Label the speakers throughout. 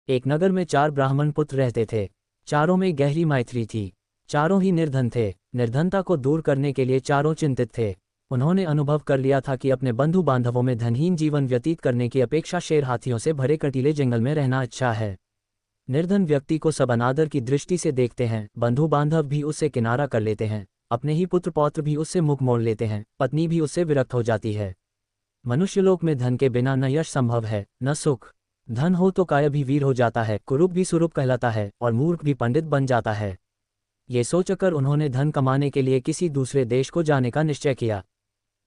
Speaker 1: एक नगर में 4 ब्राह्मण पुत्र रहते थे। चारों में गहरी मैत्री थी। चारों ही निर्धन थे। निर्धनता को दूर करने के लिए चारों चिंतित थे। उन्होंने अनुभव कर लिया था कि अपने बंधु बांधवों में धनहीन जीवन व्यतीत करने की अपेक्षा शेर हाथियों से भरे कटीले जंगल में रहना अच्छा है। निर्धन व्यक्ति को सब अनादर की दृष्टि से देखते हैं, बंधु बांधव भी उससे किनारा कर लेते हैं, अपने ही पुत्र पौत्र भी उससे मुख मोड़ लेते हैं, पत्नी भी उससे विरक्त हो जाती है। मनुष्यलोक में धन के बिना न यश संभव है न सुख। धन हो तो काय भी वीर हो जाता है, कुरूप भी सुरूप कहलाता है और मूर्ख भी पंडित बन जाता है। ये सोचकर उन्होंने धन कमाने के लिए किसी दूसरे देश को जाने का निश्चय किया।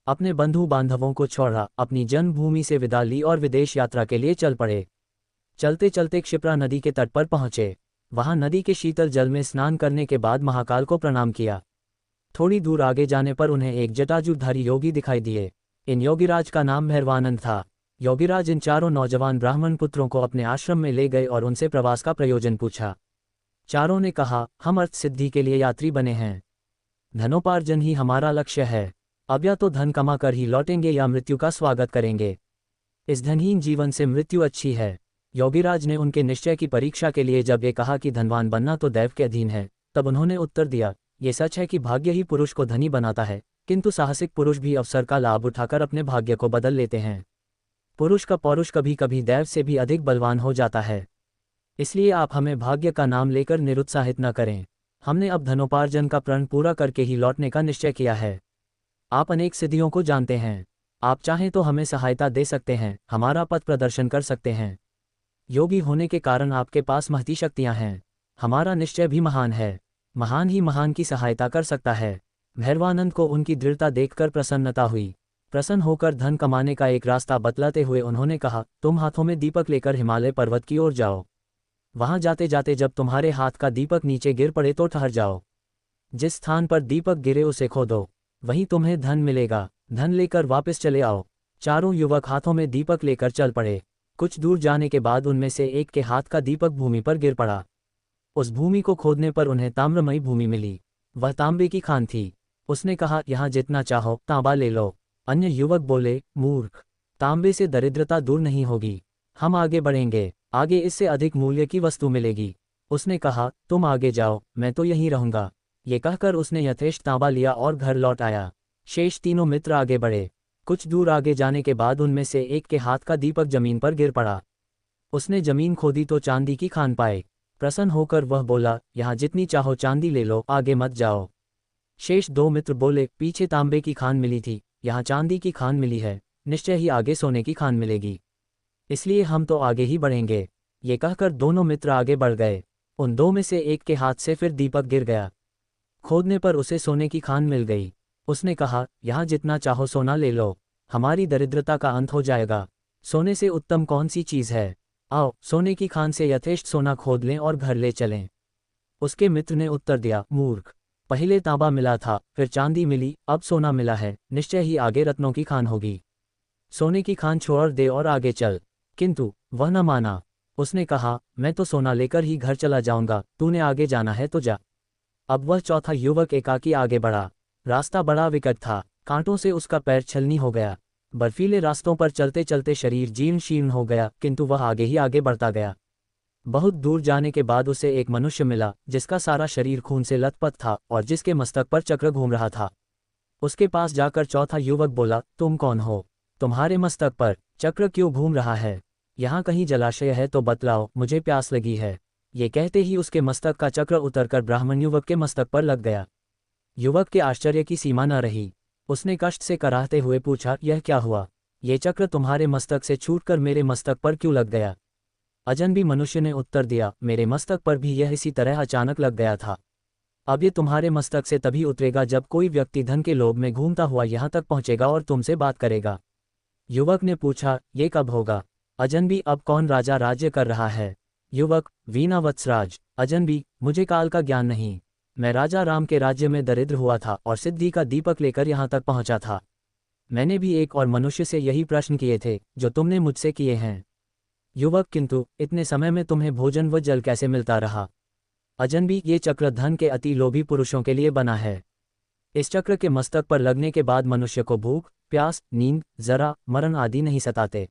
Speaker 1: अपने बंधु बांधवों को छोड़ा, अपनी जन्मभूमि से विदा ली और विदेश यात्रा के लिए चल पड़े। चलते चलते क्षिप्रा नदी के तट पर पहुंचे। वहां नदी के शीतल जल में स्नान करने के बाद महाकाल को प्रणाम किया। थोड़ी दूर आगे जाने पर उन्हें एक जटाजुधारी योगी दिखाई दिए। इन योगीराज का नाम भैरवानंद था। योगीराज इन चारों नौजवान ब्राह्मण पुत्रों को अपने आश्रम में ले गए और उनसे प्रवास का प्रयोजन पूछा। चारों ने कहा, हम अर्थ सिद्धि के लिए यात्री बने हैं। धनोपार्जन ही हमारा लक्ष्य है। अब या तो धन कमाकर ही लौटेंगे या मृत्यु का स्वागत करेंगे। इस धनहीन जीवन से मृत्यु अच्छी है। योगीराज ने उनके निश्चय की परीक्षा के लिए जब ये कहा कि धनवान बनना तो दैव के अधीन है, तब उन्होंने उत्तर दिया, ये सच है कि भाग्य ही पुरुष को धनी बनाता है, किंतु साहसिक पुरुष भी अवसर का लाभ उठाकर अपने भाग्य को बदल लेते हैं। पुरुष का पौरुष कभी कभी दैव से भी अधिक बलवान हो जाता है। इसलिए आप हमें भाग्य का नाम लेकर निरुत्साहित न करें। हमने अब धनोपार्जन का प्रण पूरा करके ही लौटने का निश्चय किया है। आप अनेक सिद्धियों को जानते हैं। आप चाहें तो हमें सहायता दे सकते हैं, हमारा पथ प्रदर्शन कर सकते हैं। योगी होने के कारण आपके पास महती शक्तियां हैं। हमारा निश्चय भी महान है। महान ही महान की सहायता कर सकता है। भैरवानंद को उनकी दृढ़ता देखकर प्रसन्नता हुई। प्रसन्न होकर धन कमाने का एक रास्ता बतलाते हुए उन्होंने कहा, तुम हाथों में दीपक लेकर हिमालय पर्वत की ओर जाओ। वहां जाते जाते जब तुम्हारे हाथ का दीपक नीचे गिर पड़े तो ठहर जाओ। जिस स्थान पर दीपक गिरे उसे खोदो, वहीं तुम्हें धन मिलेगा। धन लेकर वापस चले आओ। चारों युवक हाथों में दीपक लेकर चल पड़े। कुछ दूर जाने के बाद उनमें से एक के हाथ का दीपक भूमि पर गिर पड़ा। उस भूमि को खोदने पर उन्हें ताम्रमयी भूमि मिली। वह तांबे की खान थी। उसने कहा, यहाँ जितना चाहो तांबा ले लो। अन्य युवक बोले, मूर्ख, तांबे से दरिद्रता दूर नहीं होगी। हम आगे बढ़ेंगे, आगे इससे अधिक मूल्य की वस्तु मिलेगी। उसने कहा, तुम आगे जाओ, मैं तो यहीं रहूंगा। ये कहकर उसने यथेष्ट तांबा लिया और घर लौट आया। शेष तीनों मित्र आगे बढ़े। कुछ दूर आगे जाने के बाद उनमें से एक के हाथ का दीपक जमीन पर गिर पड़ा। उसने जमीन खोदी तो चांदी की खान पाए। प्रसन्न होकर वह बोला, यहाँ जितनी चाहो चांदी ले लो, आगे मत जाओ। शेष 2 मित्र बोले, पीछे तांबे की खान मिली थी, यहाँ चांदी की खान मिली है, निश्चय ही आगे सोने की खान मिलेगी, इसलिए हम तो आगे ही बढ़ेंगे। ये कहकर दोनों मित्र आगे बढ़ गए। उन 2 में से एक के हाथ से फिर दीपक गिर गया। खोदने पर उसे सोने की खान मिल गई। उसने कहा, यहाँ जितना चाहो सोना ले लो, हमारी दरिद्रता का अंत हो जाएगा। सोने से उत्तम कौन सी चीज़ है? आओ, सोने की खान से यथेष्ट सोना खोद लें और घर ले चलें। उसके मित्र ने उत्तर दिया, मूर्ख, पहले तांबा मिला था, फिर चांदी मिली, अब सोना मिला है, निश्चय ही आगे रत्नों की खान होगी। सोने की खान छोड़ दे और आगे चल। किंतु वह न माना। उसने कहा, मैं तो सोना लेकर ही घर चला जाऊंगा, तूने आगे जाना है तो जा। अब वह चौथा युवक एकाकी आगे बढ़ा। रास्ता बड़ा विकट था, कांटों से उसका पैर छलनी हो गया। बर्फीले रास्तों पर चलते चलते शरीर जीर्ण शीर्ण हो गया, किंतु वह आगे ही आगे बढ़ता गया। बहुत दूर जाने के बाद उसे एक मनुष्य मिला, जिसका सारा शरीर खून से लथपथ था और जिसके मस्तक पर चक्र घूम रहा था। उसके पास जाकर चौथा युवक बोला, तुम कौन हो? तुम्हारे मस्तक पर चक्र क्यों घूम रहा है? यहाँ कहीं जलाशय है तो बतलाओ, मुझे प्यास लगी है। ये कहते ही उसके मस्तक का चक्र उतरकर ब्राह्मण युवक के मस्तक पर लग गया। युवक के आश्चर्य की सीमा न रही। उसने कष्ट से कराहते हुए पूछा, यह क्या हुआ? ये चक्र तुम्हारे मस्तक से छूटकर मेरे मस्तक पर क्यों लग गया? अजनबी मनुष्य ने उत्तर दिया, मेरे मस्तक पर भी यह इसी तरह अचानक लग गया था। अब ये तुम्हारे मस्तक से तभी उतरेगा जब कोई व्यक्ति धन के लोभ में घूमता हुआ यहाँ तक पहुँचेगा और तुमसे बात करेगा। युवक ने पूछा, ये कब होगा? अजनबी, अब कौन राजा राज्य कर रहा है? युवक, वीना वत्सराज। अजनबी, मुझे काल का ज्ञान नहीं। मैं राजा राम के राज्य में दरिद्र हुआ था और सिद्धि का दीपक लेकर यहाँ तक पहुँचा था। मैंने भी एक और मनुष्य से यही प्रश्न किए थे जो तुमने मुझसे किए हैं। युवक, किंतु इतने समय में तुम्हें भोजन व जल कैसे मिलता रहा? अजनबी, ये चक्र धन के अति लोभी पुरुषों के लिए बना है। इस चक्र के मस्तक पर लगने के बाद मनुष्य को भूख, प्यास, नींद, जरा, मरण आदि नहीं सताते।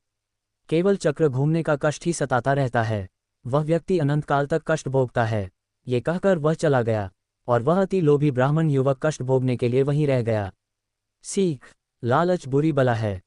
Speaker 1: केवल चक्र घूमने का कष्ट ही सताता रहता है। वह व्यक्ति अनंत काल तक कष्ट भोगता है। ये कहकर वह चला गया, और वह अति लोभी ब्राह्मण युवक कष्ट भोगने के लिए वहीं रह गया। सीख: लालच बुरी बला है।